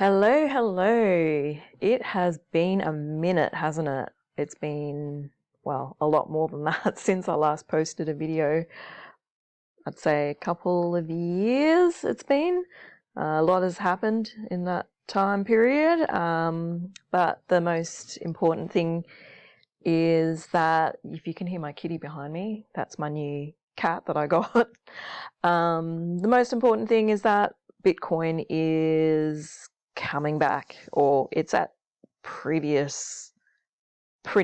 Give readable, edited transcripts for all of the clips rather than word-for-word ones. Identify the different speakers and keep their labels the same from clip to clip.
Speaker 1: Hello, hello. It has been a minute, hasn't it? It's been, well, a lot more than that since I last posted a video. I'd say a couple of years it's been. A lot has happened in that time period, but the most important thing is that, if you can hear my kitty behind me, that's my new cat that I got. The most important thing is that Bitcoin is coming back, or it's at pretty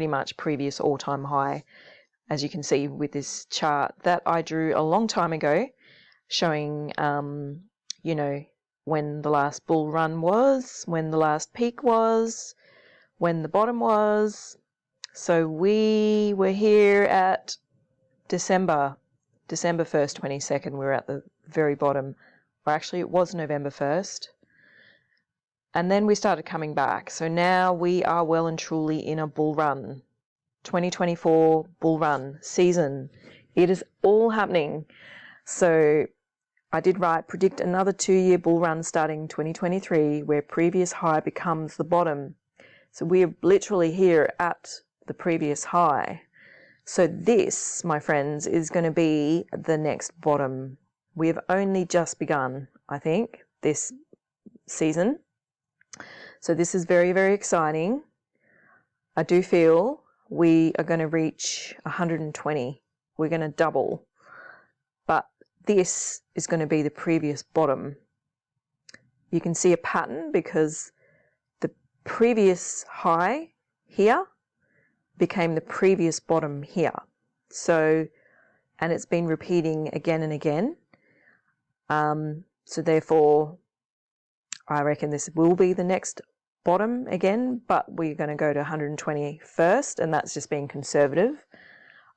Speaker 1: much previous all-time high, as you can see with this chart that I drew a long time ago, showing when the last bull run was, when the last peak was, when the bottom was. So we were here at December 1st, 22nd, we were at the very bottom. Or actually it was November 1st. And then we started coming back. So now we are well and truly in a bull run. 2024 bull run season. It is all happening. So I did predict another 2-year bull run starting 2023, where previous high becomes the bottom. So we're literally here at the previous high. So this, my friends, is going to be the next bottom. We have only just begun, I think, this season. So this is very, very exciting. I do feel we are going to reach 120. We're going to double. But this is going to be the previous bottom. You can see a pattern because the previous high here became the previous bottom here. So, and it's been repeating again and again. So therefore, I reckon this will be the next bottom again, but we're going to go to 120 first, and that's just being conservative.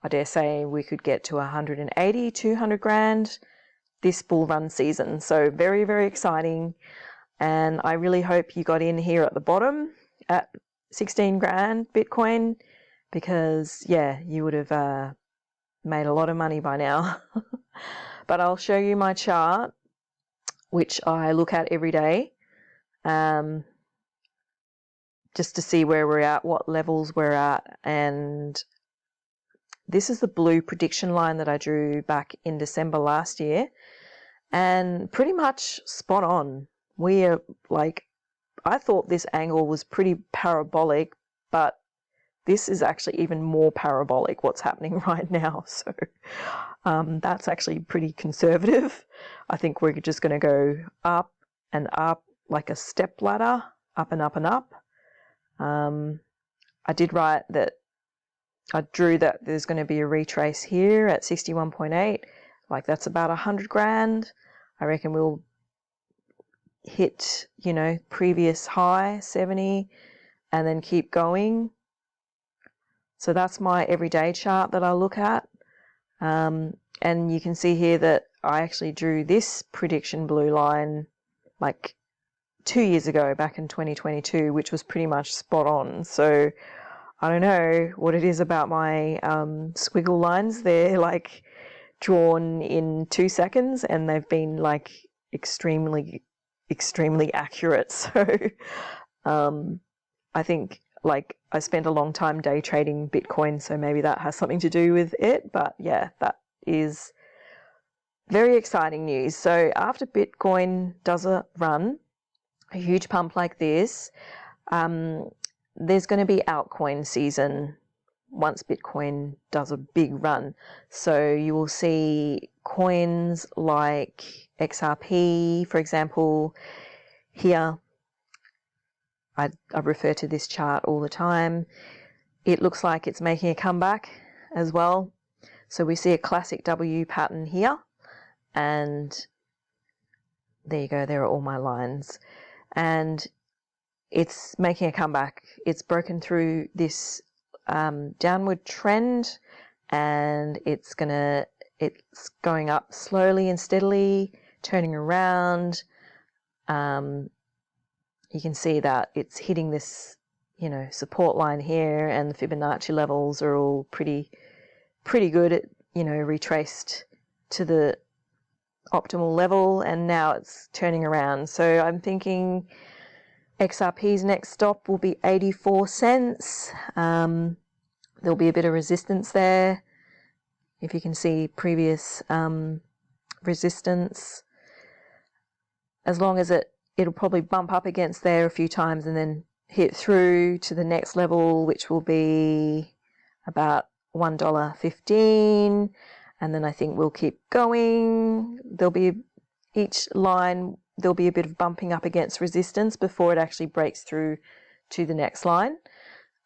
Speaker 1: I dare say we could get to 180, 200 grand this bull run season. So very, very exciting. And I really hope you got in here at the bottom at 16 grand Bitcoin, because yeah, you would have made a lot of money by now. But I'll show you my chart, which I look at every day, just to see where we're at, what levels we're at. And this is the blue prediction line that I drew back in December last year, and pretty much spot on. We are I thought this angle was pretty parabolic, but this is actually even more parabolic, what's happening right now. So that's actually pretty conservative. I think we're just going to go up and up like a step ladder, up and up and up. I did write that I drew that there's going to be a retrace here at 61.8. Like that's about 100 grand. I reckon we'll hit, previous high 70 and then keep going. So that's my everyday chart that I look at. And you can see here that I actually drew this prediction blue line like 2 years ago, back in 2022, which was pretty much spot on. So I don't know what it is about my squiggle lines. They're like drawn in 2 seconds, and they've been like extremely, extremely accurate. So I think I spent a long time day trading Bitcoin, so maybe that has something to do with it. But yeah, that is very exciting news. So after Bitcoin does a run, a huge pump like this, there's going to be altcoin season once Bitcoin does a big run. So you will see coins like XRP, for example. Here, I refer to this chart all the time. It looks like it's making a comeback as well. So we see a classic W pattern here, and there you go, there are all my lines. And it's making a comeback. It's broken through this downward trend, and it's going up slowly and steadily, turning around. You can see that it's hitting this, support line here, and the Fibonacci levels are all pretty good at, retraced to the optimal level, and now it's turning around. So I'm thinking XRP's next stop will be 84 cents. There'll be a bit of resistance there. If you can see previous resistance, as long as it'll probably bump up against there a few times and then hit through to the next level, which will be about $1.15, and then I think we'll keep going. Each line there'll be a bit of bumping up against resistance before it actually breaks through to the next line.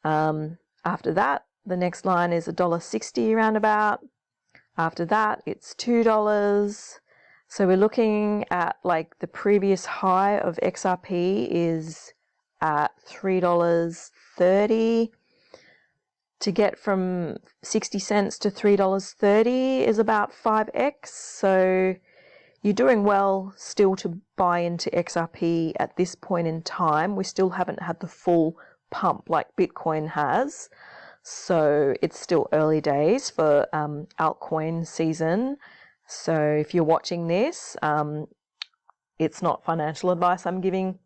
Speaker 1: After that, the next line is $1.60 roundabout. After that, it's $2. So we're looking at like the previous high of XRP is at $3.30. To get from 60 cents to $3.30 is about 5x. So you're doing well still to buy into XRP at this point in time. We still haven't had the full pump like Bitcoin has. So it's still early days for altcoin season. So if you're watching this, it's not financial advice I'm giving.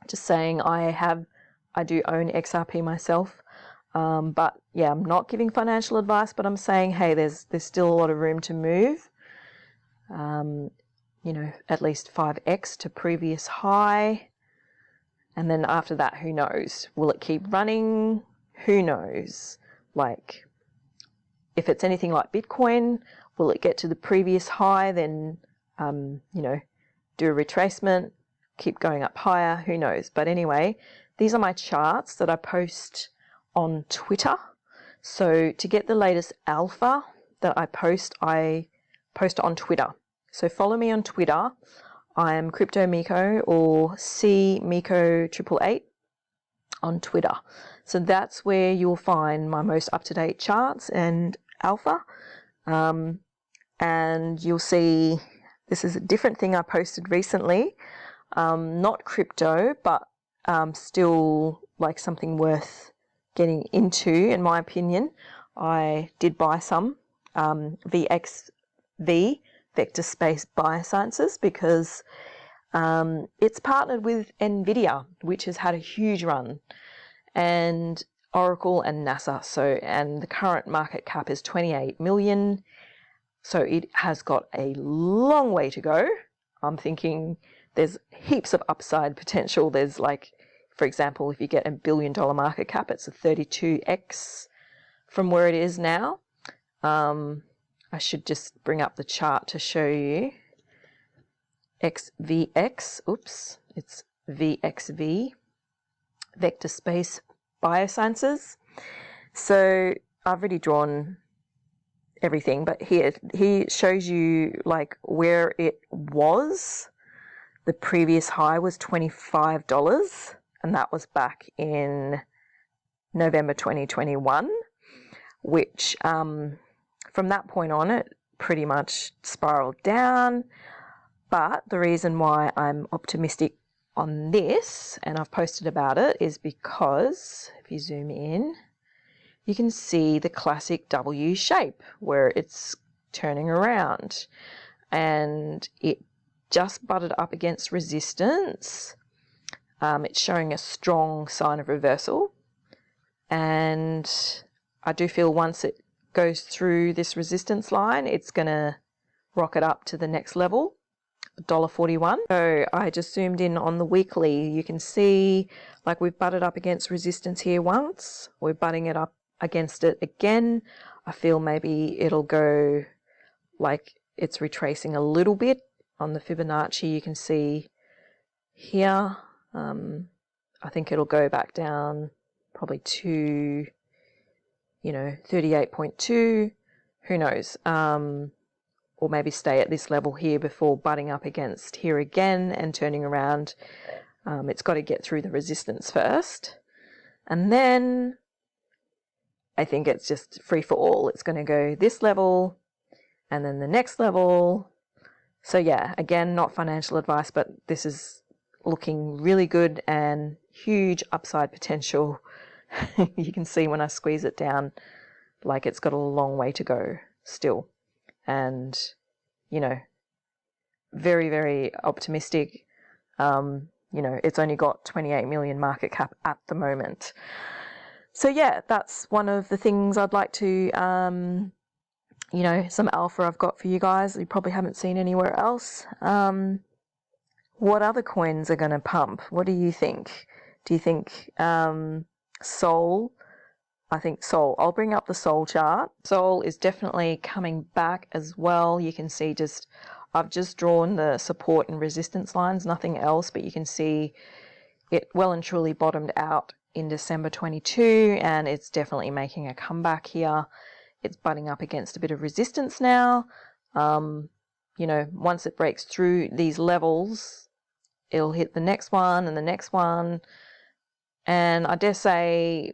Speaker 1: Just saying I do own XRP myself. But yeah, I'm not giving financial advice, but I'm saying, hey, there's still a lot of room to move. At least 5x to previous high. And then after that, who knows? Will it keep running? Who knows? Like, if it's anything like Bitcoin, will it get to the previous high, then, do a retracement, keep going up higher? Who knows? But anyway, these are my charts that I post on Twitter. So to get the latest alpha that I post on Twitter. So follow me on Twitter. I am Crypto Miko or CMiko888 on Twitter. So that's where you'll find my most up-to-date charts and alpha. And you'll see this is a different thing I posted recently. Not crypto, but still like something worth getting into, in my opinion. I did buy some VXV, Vector Space Biosciences, because it's partnered with NVIDIA, which has had a huge run, and Oracle and NASA. And the current market cap is 28 million. So it has got a long way to go. I'm thinking there's heaps of upside potential. There's like, for example, if you get $1 billion market cap, it's a 32x from where it is now. I should just bring up the chart to show you. XVX, oops, it's VXV, Vector Space Biosciences. So I've already drawn everything, but here he shows you like where it was. The previous high was $25, and that was back in November 2021, which from that point on, it pretty much spiraled down. But the reason why I'm optimistic on this, and I've posted about it, is because if you zoom in, you can see the classic W shape where it's turning around, and it just butted up against resistance. It's showing a strong sign of reversal, and I do feel once it goes through this resistance line, it's going to rocket up to the next level, $1.41. So I just zoomed in on the weekly. You can see like we've butted up against resistance here once. We're butting it up against it again. I feel maybe it'll go like it's retracing a little bit on the Fibonacci. You can see here, I think it'll go back down probably to, 38.2, who knows, or maybe stay at this level here before butting up against here again and turning around. It's got to get through the resistance first, and then I think it's just free for all. It's going to go this level and then the next level. So yeah, again, not financial advice, but this is looking really good and huge upside potential. You can see when I squeeze it down, like it's got a long way to go still. And, very, very optimistic. you know, it's only got 28 million market cap at the moment. So yeah, that's one of the things I'd like to, you know, some alpha I've got for you guys that you probably haven't seen anywhere else. What other coins are going to pump? What do you think? Do you think Sol? I think Sol. I'll bring up the Sol chart. Sol is definitely coming back as well. You can see I've just drawn the support and resistance lines, nothing else, but you can see it well and truly bottomed out in December 22, and it's definitely making a comeback here. It's butting up against a bit of resistance now. You know, once it breaks through these levels, it'll hit the next one and the next one. And I dare say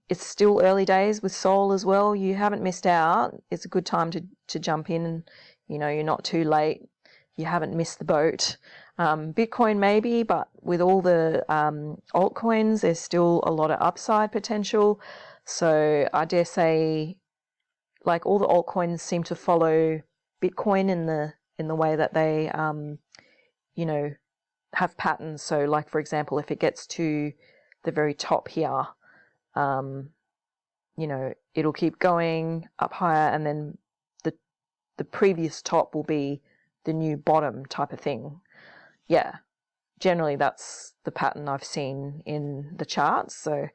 Speaker 1: it's still early days with Sol as well. You haven't missed out. It's a good time to jump in, and, you know, you're not too late. You haven't missed the boat. Bitcoin maybe, but with all the altcoins, there's still a lot of upside potential. So I dare say, like, all the altcoins seem to follow Bitcoin in the way that they, you know, have patterns. So, like, for example, if it gets to the very top here, you know, it'll keep going up higher, and then the previous top will be the new bottom type of thing. Yeah, generally that's the pattern I've seen in the charts. So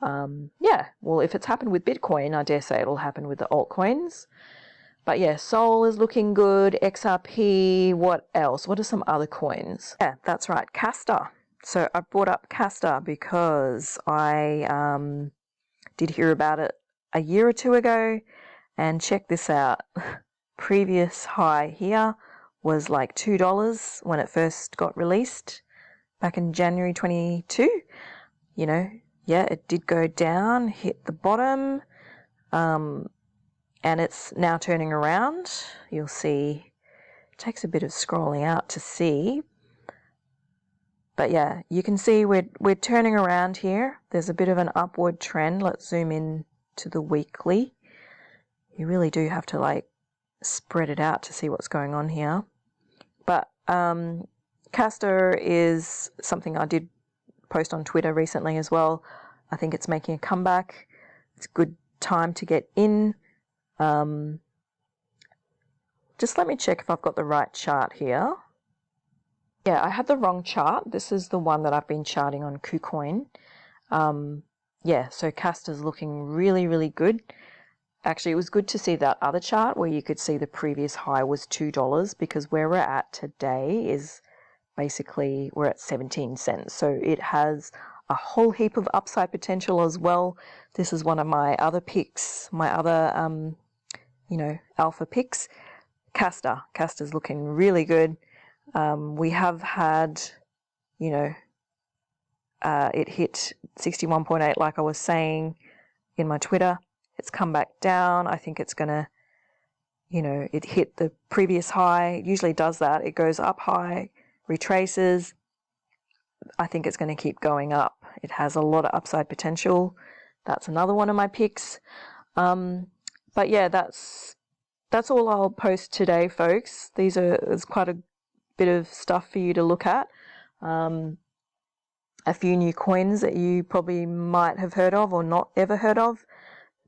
Speaker 1: yeah, well, if it's happened with Bitcoin, I dare say it'll happen with the altcoins. But yeah, Sol is looking good. XRP, what else? What are some other coins? Yeah, that's right, Castor. So I brought up Castor because I did hear about it a year or two ago, and check this out. Previous high here was like $2 when it first got released back in January 22. You know, yeah, it did go down, hit the bottom, and it's now turning around. You'll see, it takes a bit of scrolling out to see. But yeah, you can see we're turning around here. There's a bit of an upward trend. Let's zoom in to the weekly. You really do have to, like, spread it out to see what's going on here. But Castor is something I did post on Twitter recently as well. I think it's making a comeback. It's a good time to get in. Just let me check if I've got the right chart here. Yeah, I had the wrong chart. This is the one that I've been charting on KuCoin. Yeah, so Castor's looking really, really good. Actually, it was good to see that other chart where you could see the previous high was $2, because where we're at today is basically we're at 17 cents. So it has a whole heap of upside potential as well. This is one of my other picks, my other, you know, alpha picks. Castor. Castor's looking really good. We have had, you know, it hit 61.8 like I was saying in my Twitter. It's come back down. I think it's going to, you know, it hit the previous high. It usually does that. It goes up high, retraces. I think it's going to keep going up. It has a lot of upside potential. That's another one of my picks. But yeah, that's all I'll post today, folks. There's quite a bit of stuff for you to look at. A few new coins that you probably might have heard of or not ever heard of.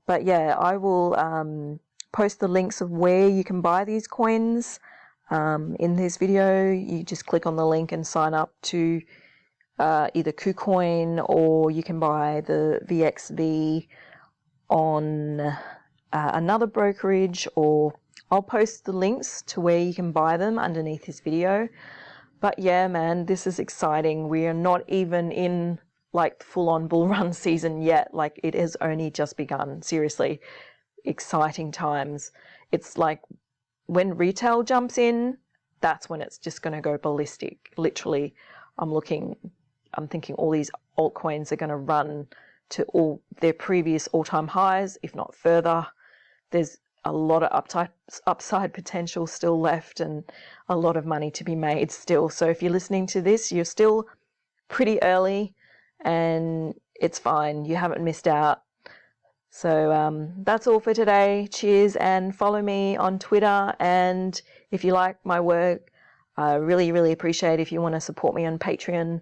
Speaker 1: But yeah, I will post the links of where you can buy these coins in this video. You just click on the link and sign up to either KuCoin, or you can buy the VXV on another brokerage, or I'll post the links to where you can buy them underneath this video. But yeah, man, this is exciting. We are not even in, like, full-on bull run season yet. Like, it has only just begun. Seriously, exciting times. It's like when retail jumps in, that's when it's just going to go ballistic. Literally, I'm thinking all these altcoins are going to run to all their previous all-time highs, if not further. There's a lot of upside potential still left, and a lot of money to be made still. So if you're listening to this, you're still pretty early, and it's fine. You haven't missed out. So that's all for today. Cheers, and follow me on Twitter. And if you like my work, I really, really appreciate if you want to support me on Patreon.